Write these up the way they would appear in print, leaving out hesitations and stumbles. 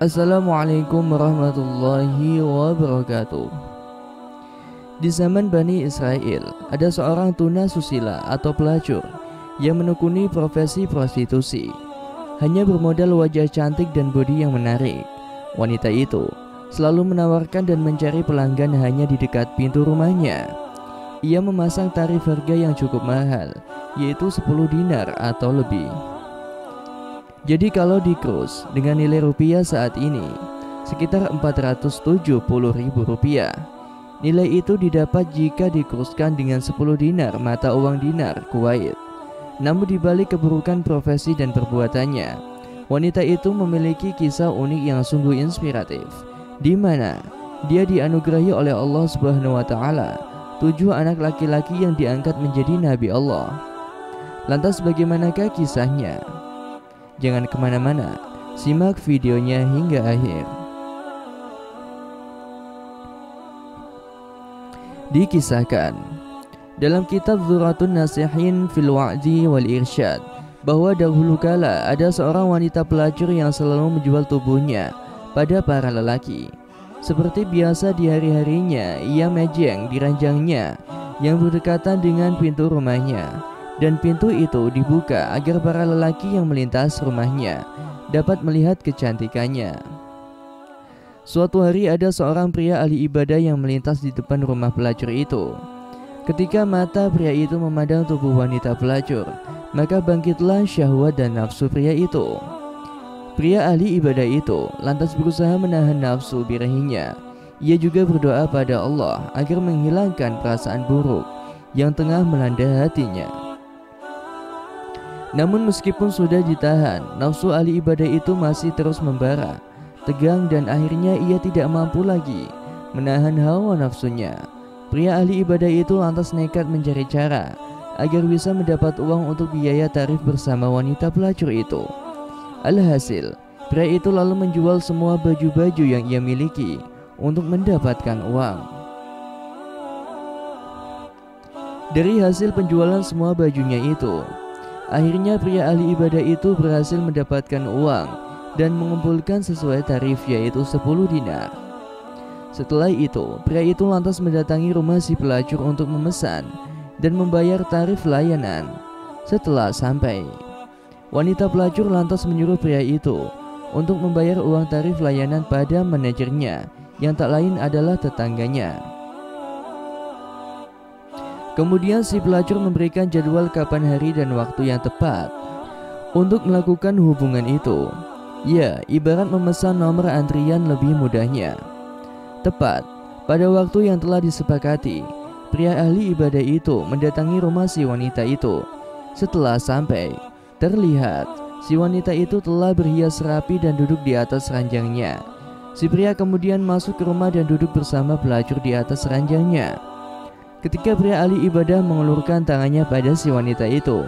Assalamualaikum warahmatullahi wabarakatuh. Di zaman Bani Israel, ada seorang tunasusila atau pelacur yang menekuni profesi prostitusi. Hanya bermodal wajah cantik dan bodi yang menarik, wanita itu selalu menawarkan dan mencari pelanggan hanya di dekat pintu rumahnya. Ia memasang tarif harga yang cukup mahal, yaitu 10 dinar atau lebih. Jadi kalau dikrus dengan nilai rupiah saat ini sekitar 470.000 rupiah. Nilai itu didapat jika dikruskan dengan 10 dinar mata uang dinar Kuwait. Namun dibalik keburukan profesi dan perbuatannya, wanita itu memiliki kisah unik yang sungguh inspiratif, di mana dia dianugerahi oleh Allah Subhanahu wa taala 7 anak laki-laki yang diangkat menjadi nabi Allah. Lantas bagaimanakah kisahnya? Jangan kemana-mana, simak videonya hingga akhir. Dikisahkan dalam kitab Dzurratun Nasihin fil Wa'di wal Irsyad bahwa dahulu kala ada seorang wanita pelacur yang selalu menjual tubuhnya pada para lelaki. Seperti biasa di hari-harinya, ia mejeng di ranjangnya yang berdekatan dengan pintu rumahnya, dan pintu itu dibuka agar para lelaki yang melintas rumahnya dapat melihat kecantikannya. Suatu hari ada seorang pria ahli ibadah yang melintas di depan rumah pelacur itu. Ketika mata pria itu memandang tubuh wanita pelacur, maka bangkitlah syahwat dan nafsu pria itu. Pria ahli ibadah itu lantas berusaha menahan nafsu birahinya. Ia juga berdoa pada Allah agar menghilangkan perasaan buruk yang tengah melanda hatinya. Namun meskipun sudah ditahan, nafsu ahli ibadah itu masih terus membara, tegang, dan akhirnya ia tidak mampu lagi menahan hawa nafsunya. Pria ahli ibadah itu lantas nekat mencari cara agar bisa mendapat uang untuk biaya tarif bersama wanita pelacur itu. Alhasil, pria itu lalu menjual semua baju-baju yang ia miliki untuk mendapatkan uang. Dari hasil penjualan semua bajunya itu, akhirnya pria ahli ibadah itu berhasil mendapatkan uang dan mengumpulkan sesuai tarif, yaitu 10 dinar. Setelah itu, pria itu lantas mendatangi rumah si pelacur untuk memesan dan membayar tarif layanan. Setelah sampai, wanita pelacur lantas menyuruh pria itu untuk membayar uang tarif layanan pada manajernya yang tak lain adalah tetangganya. Kemudian si pelacur memberikan jadwal kapan hari dan waktu yang tepat untuk melakukan hubungan itu. Ya, ibarat memesan nomor antrian lebih mudahnya. Tepat pada waktu yang telah disepakati, pria ahli ibadah itu mendatangi rumah si wanita itu. Setelah sampai, terlihat si wanita itu telah berhias rapi dan duduk di atas ranjangnya. Si pria kemudian masuk ke rumah dan duduk bersama pelacur di atas ranjangnya. Ketika pria ahli ibadah mengulurkan tangannya pada si wanita itu,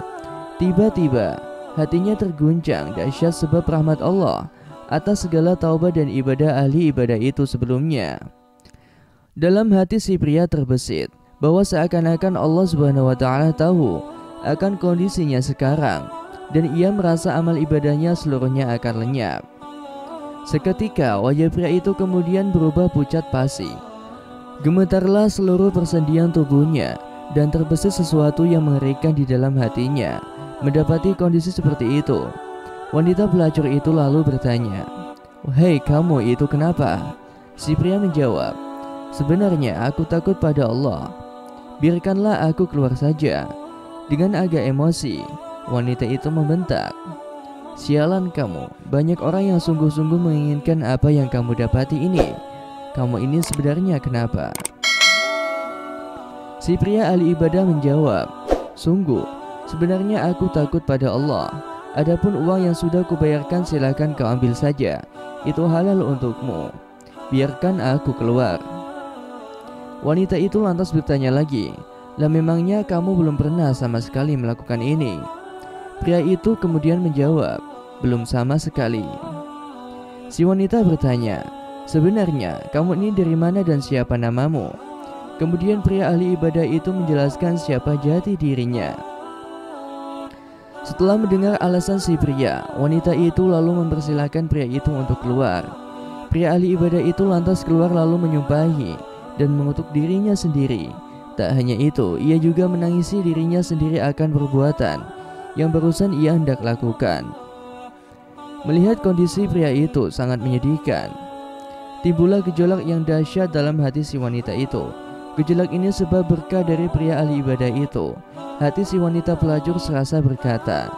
tiba-tiba hatinya terguncang dahsyat sebab rahmat Allah atas segala taubat dan ibadah ahli ibadah itu sebelumnya. Dalam hati si pria terbesit bahwa seakan-akan Allah Subhanahu wa taala tahu akan kondisinya sekarang, dan ia merasa amal ibadahnya seluruhnya akan lenyap. Seketika wajah pria itu kemudian berubah pucat pasi. Gemetarlah seluruh persendian tubuhnya dan terbesit sesuatu yang mengerikan di dalam hatinya. Mendapati kondisi seperti itu, wanita pelacur itu lalu bertanya, "Hei, kamu itu kenapa?" Si pria menjawab, "Sebenarnya aku takut pada Allah. Biarkanlah aku keluar saja." Dengan agak emosi, wanita itu membentak, "Sialan kamu, banyak orang yang sungguh-sungguh menginginkan apa yang kamu dapati ini. Kamu ini sebenarnya kenapa?" Si pria ahli ibadah menjawab, "Sungguh, sebenarnya aku takut pada Allah. Adapun uang yang sudah kubayarkan silakan kau ambil saja. Itu halal untukmu. Biarkan aku keluar." Wanita itu lantas bertanya lagi, "Lah memangnya kamu belum pernah sama sekali melakukan ini?" Pria itu kemudian menjawab, "Belum sama sekali." Si wanita bertanya, "Sebenarnya kamu ini dari mana dan siapa namamu?" Kemudian pria ahli ibadah itu menjelaskan siapa jati dirinya. Setelah mendengar alasan si pria, wanita itu lalu mempersilahkan pria itu untuk keluar. Pria ahli ibadah itu lantas keluar lalu menyumpahi dan mengutuk dirinya sendiri. Tak hanya itu, ia juga menangisi dirinya sendiri akan perbuatan yang barusan ia hendak lakukan. Melihat kondisi pria itu sangat menyedihkan. Timbullah gejolak yang dahsyat dalam hati si wanita itu. Gejolak ini sebab berkah dari pria ahli ibadah itu. Hati si wanita pelacur serasa berkata,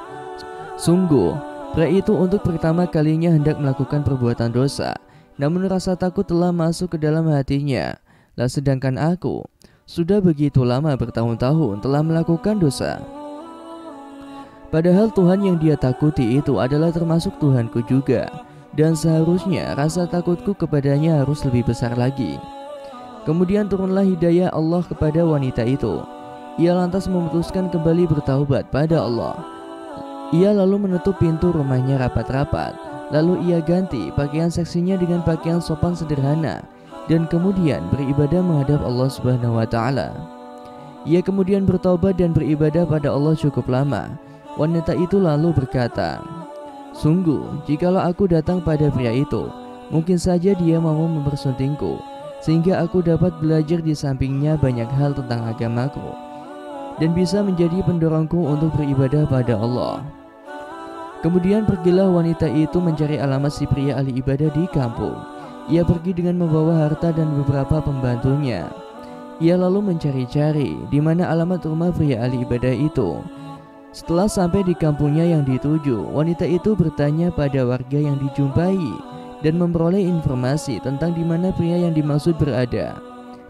sungguh, pria itu untuk pertama kalinya hendak melakukan perbuatan dosa, namun rasa takut telah masuk ke dalam hatinya. Lah sedangkan aku sudah begitu lama bertahun-tahun telah melakukan dosa. Padahal Tuhan yang dia takuti itu adalah termasuk Tuhanku juga, dan seharusnya rasa takutku kepadanya harus lebih besar lagi. Kemudian turunlah hidayah Allah kepada wanita itu. Ia lantas memutuskan kembali bertaubat pada Allah. Ia lalu menutup pintu rumahnya rapat-rapat. Lalu ia ganti pakaian seksinya dengan pakaian sopan sederhana, dan kemudian beribadah menghadap Allah Subhanahu wa Ta'ala. Ia kemudian bertaubat dan beribadah pada Allah cukup lama. Wanita itu lalu berkata, sungguh, jikalau aku datang pada pria itu, mungkin saja dia mau mempersuntingku, sehingga aku dapat belajar di sampingnya banyak hal tentang agamaku, dan bisa menjadi pendorongku untuk beribadah pada Allah. Kemudian pergilah wanita itu mencari alamat si pria ahli ibadah di kampung. Ia pergi dengan membawa harta dan beberapa pembantunya. Ia lalu mencari-cari di mana alamat rumah pria ahli ibadah itu. Setelah sampai di kampungnya yang dituju, wanita itu bertanya pada warga yang dijumpai dan memperoleh informasi tentang di mana pria yang dimaksud berada.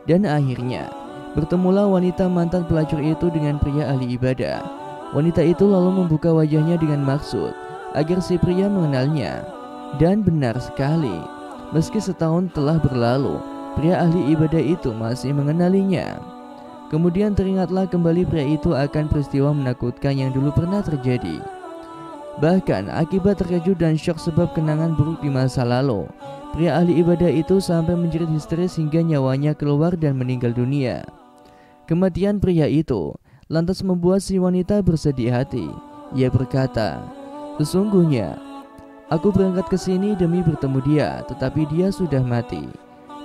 Dan akhirnya bertemulah wanita mantan pelacur itu dengan pria ahli ibadah. Wanita itu lalu membuka wajahnya dengan maksud agar si pria mengenalnya. Dan benar sekali, meski setahun telah berlalu, pria ahli ibadah itu masih mengenalinya. Kemudian teringatlah kembali pria itu akan peristiwa menakutkan yang dulu pernah terjadi. Bahkan akibat terkejut dan syok sebab kenangan buruk di masa lalu, pria ahli ibadah itu sampai menjerit histeris hingga nyawanya keluar dan meninggal dunia. Kematian pria itu lantas membuat si wanita bersedih hati. Ia berkata, sesungguhnya aku berangkat ke sini demi bertemu dia, tetapi dia sudah mati.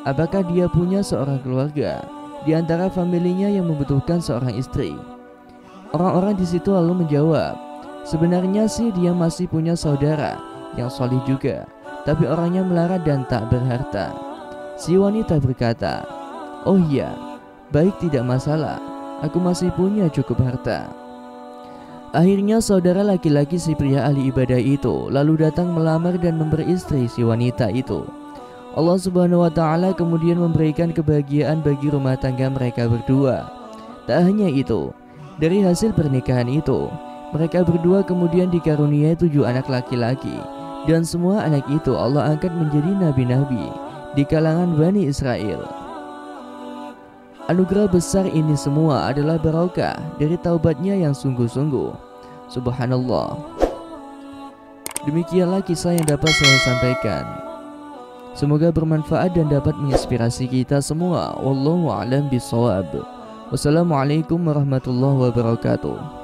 Apakah dia punya seorang keluarga di antara familinya yang membutuhkan seorang istri? Orang-orang di situ lalu menjawab, sebenarnya sih dia masih punya saudara yang solih juga, tapi orangnya melarat dan tak berharta. Si wanita berkata, oh iya, baik, tidak masalah, aku masih punya cukup harta. Akhirnya saudara laki-laki si pria ahli ibadah itu lalu datang melamar dan memperistri si wanita itu. Allah Subhanahu wa Ta'ala kemudian memberikan kebahagiaan bagi rumah tangga mereka berdua. Tak hanya itu, dari hasil pernikahan itu, mereka berdua kemudian dikaruniai 7 anak laki-laki, dan semua anak itu Allah angkat menjadi nabi-nabi di kalangan Bani Israel. Anugerah besar ini semua adalah barokah dari taubatnya yang sungguh-sungguh. Subhanallah. Demikianlah kisah yang dapat saya sampaikan. Semoga bermanfaat dan dapat menginspirasi kita semua. Wallahu a'lam bishawab. Wassalamualaikum warahmatullahi wabarakatuh.